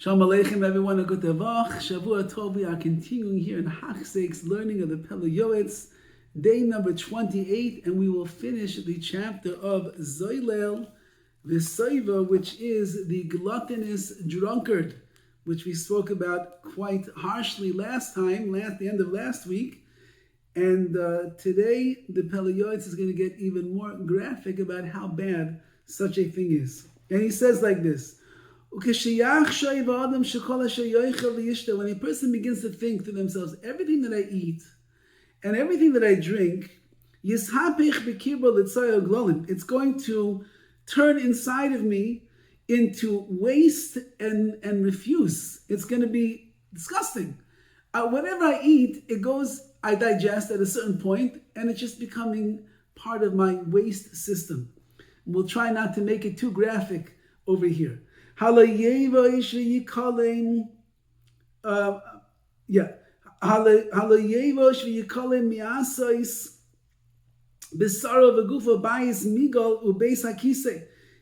Shalom Aleichem, everyone. A good Tavach. Shavua Tov. We are continuing here in Hachsek's learning of the Pele Yoetz, day number 28, and we will finish the chapter of Zoylel V'Soiva, which is the gluttonous drunkard, which we spoke about quite harshly last time, at the end of last week. And today, the Pele Yoetz is going to get even more graphic about how bad such a thing is. And he says like this: when a person begins to think to themselves, everything that I eat and everything that I drink, it's going to turn inside of me into waste and refuse. It's going to be disgusting. Whatever I eat, I digest at a certain point, and it's just becoming part of my waste system. We'll try not to make it too graphic over here. It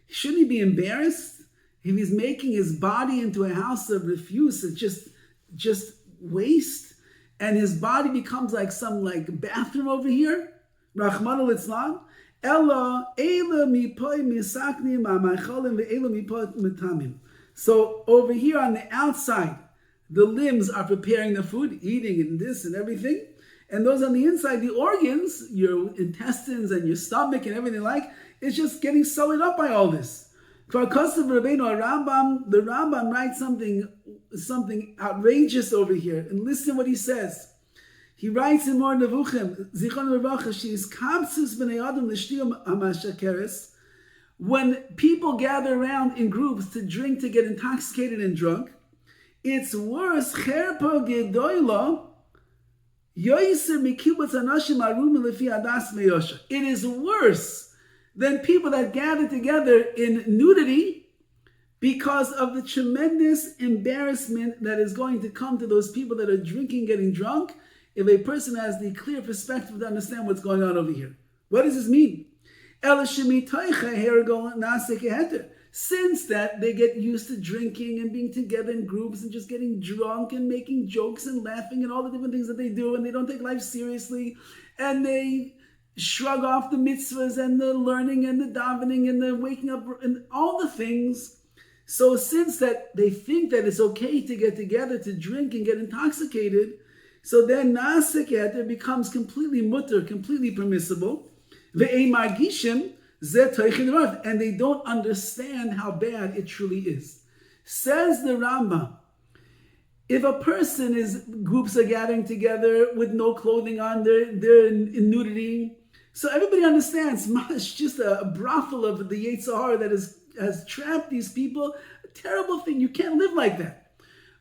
shouldn't he be embarrassed if he's making his body into a house of refuse? It's just waste, and his body becomes like some bathroom over here. Rahman al-Islam. So over here on the outside, the limbs are preparing the food, eating and this and everything. And those on the inside, the organs, your intestines and your stomach and everything it's just getting sullied up by all this. For the Rambam writes something outrageous over here. And listen what he says. He writes in Mor Nevuchim, Zichron Revacha, she is kapsus b'nei adam l'shtiyum hamashakeres. When people gather around in groups to drink, to get intoxicated and drunk, it's worse. Cherpa gedoyla yoiser mikibutz anashim arum lefi adas meyosha. It is worse than people that gather together in nudity because of the tremendous embarrassment that is going to come to those people that are drinking, getting drunk, if a person has the clear perspective to understand what's going on over here. What does this mean? Since that they get used to drinking and being together in groups and just getting drunk and making jokes and laughing and all the different things that they do, and they don't take life seriously, and they shrug off the mitzvahs and the learning and the davening and the waking up and all the things. So since that they think that it's okay to get together to drink and get intoxicated, so then Naaseh Keter becomes completely mutter, completely permissible. And they don't understand how bad it truly is. Says the Rambam, if a person groups are gathering together with no clothing on, they're in nudity. So everybody understands, it's just a brothel of the Yetzer Hara that has trapped these people. A terrible thing. You can't live like that.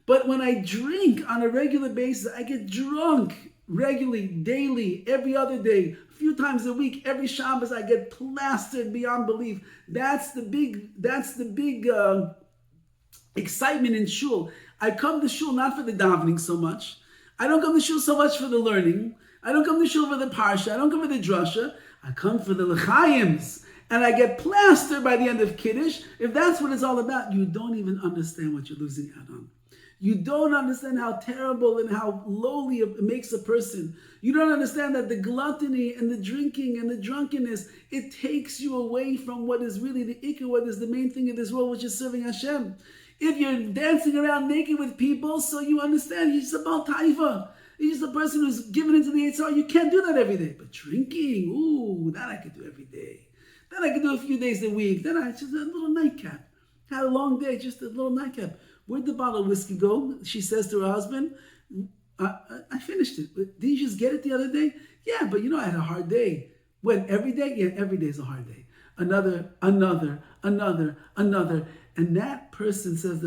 But when I drink on a regular basis, I get drunk regularly, daily, every other day, a few times a week, every Shabbos, I get plastered beyond belief. That's the big excitement in shul. I come to shul not for the davening so much. I don't come to shul so much for the learning. I don't come to shul for the parsha. I don't come for the drasha. I come for the lechayims. And I get plastered by the end of Kiddush. If that's what it's all about, you don't even understand what you're losing out on. You don't understand how terrible and how lowly it makes a person. You don't understand that the gluttony and the drinking and the drunkenness, it takes you away from what is really the ikar, what is the main thing in this world, which is serving Hashem. If you're dancing around naked with people, so you understand, you're just a Baal Taifa. You're just a person who's given into the Yetzer Hara. You can't do that every day. But drinking, that I could do every day. That I could do a few days a week. Then I just a little nightcap. Had a long day, just a little nightcap. Where'd the bottle of whiskey go? She says to her husband, I finished it. But didn't you just get it the other day? Yeah, but I had a hard day. When? Every day? Yeah, every day is a hard day. Another. And that person, says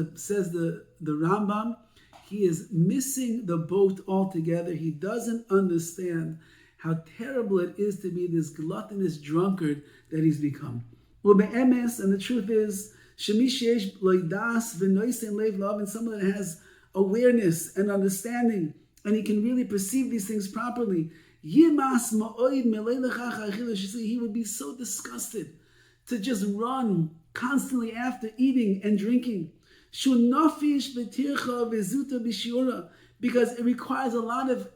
the Rambam, he is missing the boat altogether. He doesn't understand how terrible it is to be this gluttonous drunkard that he's become. Well, be'emes, and the truth is, and someone that has awareness and understanding, and he can really perceive these things properly, he would be so disgusted to just run constantly after eating and drinking. Shunafish betircha vezuta b'shiura, because it requires a lot of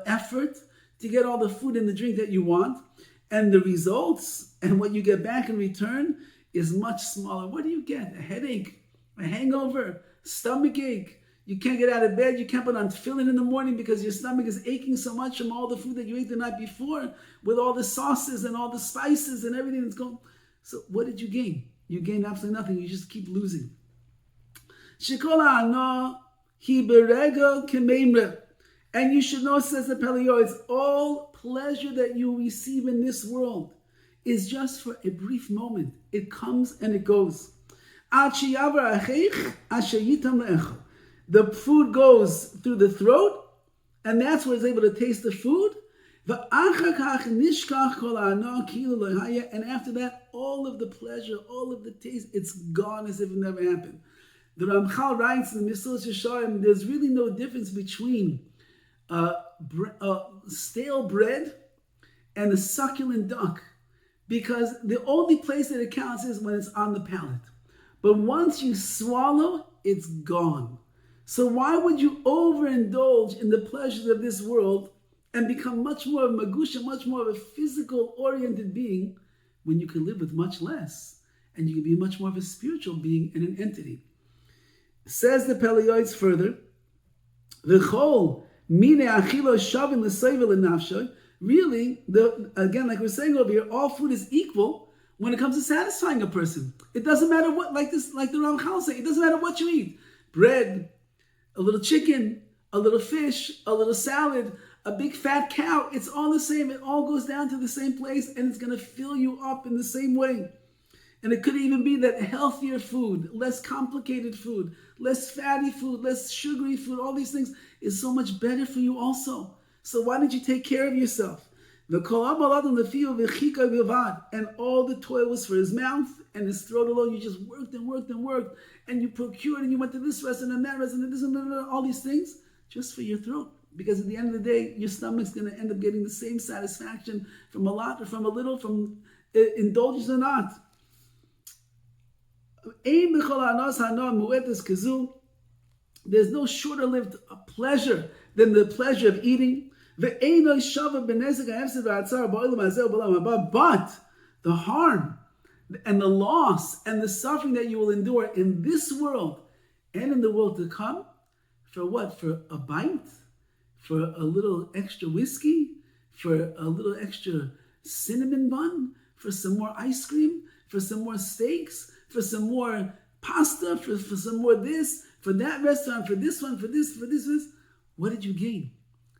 effort to get all the food and the drink that you want, and the results and what you get back in return is much smaller. What do you get? A headache, a hangover, stomach ache. You can't get out of bed. You can't put on tefillin in the morning because your stomach is aching so much from all the food that you ate the night before, with all the sauces and all the spices and everything that's going. So what did you gain? You gained absolutely nothing. You just keep losing. Shikola ano hi berego kemeimre. And you should know, says the Pele Yoetz, all pleasure that you receive in this world is just for a brief moment. It comes and it goes. The food goes through the throat, and that's where it's able to taste the food. And after that, all of the pleasure, all of the taste, it's gone as if it never happened. The Ramchal writes in the Mesilas Yesharim, there's really no difference between stale bread and a succulent duck, because the only place that it counts is when it's on the palate. But once you swallow, it's gone. So why would you overindulge in the pleasures of this world and become much more of a magusha, much more of a physical-oriented being, when you can live with much less and you can be much more of a spiritual being and an entity? Says the Pele Yoetz further, V'chol mine achilo shavin l'seivel l'nafshoy. Really, again, like we're saying over here, all food is equal when it comes to satisfying a person. It doesn't matter what, like the Ramchal say, it doesn't matter what you eat. Bread, a little chicken, a little fish, a little salad, a big fat cow, it's all the same. It all goes down to the same place, and it's going to fill you up in the same way. And it could even be that healthier food, less complicated food, less fatty food, less sugary food, all these things is so much better for you also. So why don't you take care of yourself? And all the toil was for his mouth and his throat alone. You just worked and worked and worked, and you procured, and you went to this restaurant and that restaurant and this and all these things just for your throat. Because at the end of the day, your stomach's going to end up getting the same satisfaction from a lot or from a little, from indulgence or not. There's no shorter-lived pleasure than the pleasure of eating. But the harm and the loss and the suffering that you will endure in this world and in the world to come, for what? For a bite? For a little extra whiskey? For a little extra cinnamon bun? For some more ice cream? For some more steaks? For some more pasta? For some more this? For that restaurant? For this one? For this? What did you gain?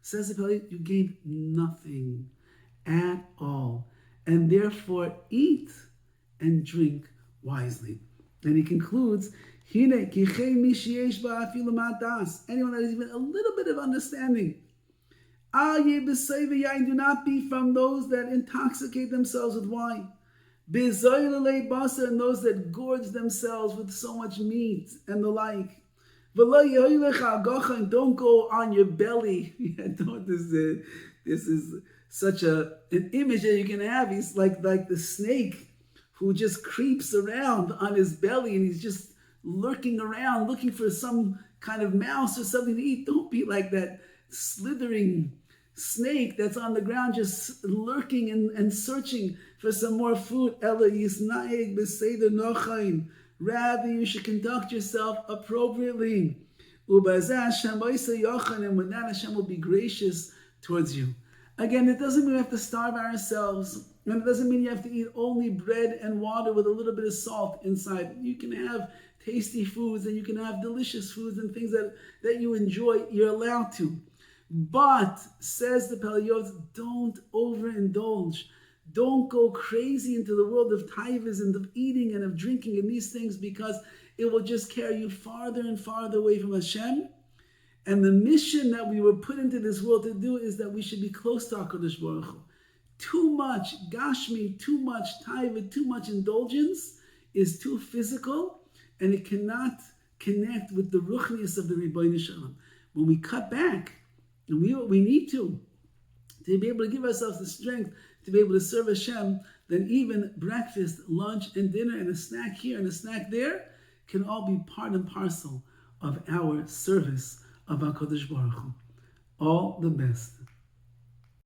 Says the Pele, you gained nothing at all. And therefore, eat and drink wisely. And he concludes, anyone that has even a little bit of understanding, do not be from those that intoxicate themselves with wine, and those that gorge themselves with so much meat and the like. And don't go on your belly. This is such an image that you can have. He's like the snake who just creeps around on his belly, and he's just lurking around looking for some kind of mouse or something to eat. Don't be like that slithering snake that's on the ground just lurking and searching for some more food. Rather, you should conduct yourself appropriately. And with that, Hashem will be gracious towards you. Again, it doesn't mean we have to starve ourselves. And it doesn't mean you have to eat only bread and water with a little bit of salt inside. You can have tasty foods, and you can have delicious foods and things that you enjoy. You're allowed to. But, says the Pele Yoetz, don't overindulge. Don't go crazy into the world of taivas and of eating and of drinking and these things, because it will just carry you farther and farther away from Hashem. And the mission that we were put into this world to do is that we should be close to HaKadosh Baruch Hu. Too much gashmi, too much taiva, too much indulgence is too physical, and it cannot connect with the ruchnius of the Ribbono Shel Olam. When we cut back, and we need to be able to give ourselves the strength to be able to serve Hashem, then even breakfast, lunch, and dinner, and a snack here and a snack there can all be part and parcel of our service of HaKadosh Baruch Hu. All the best.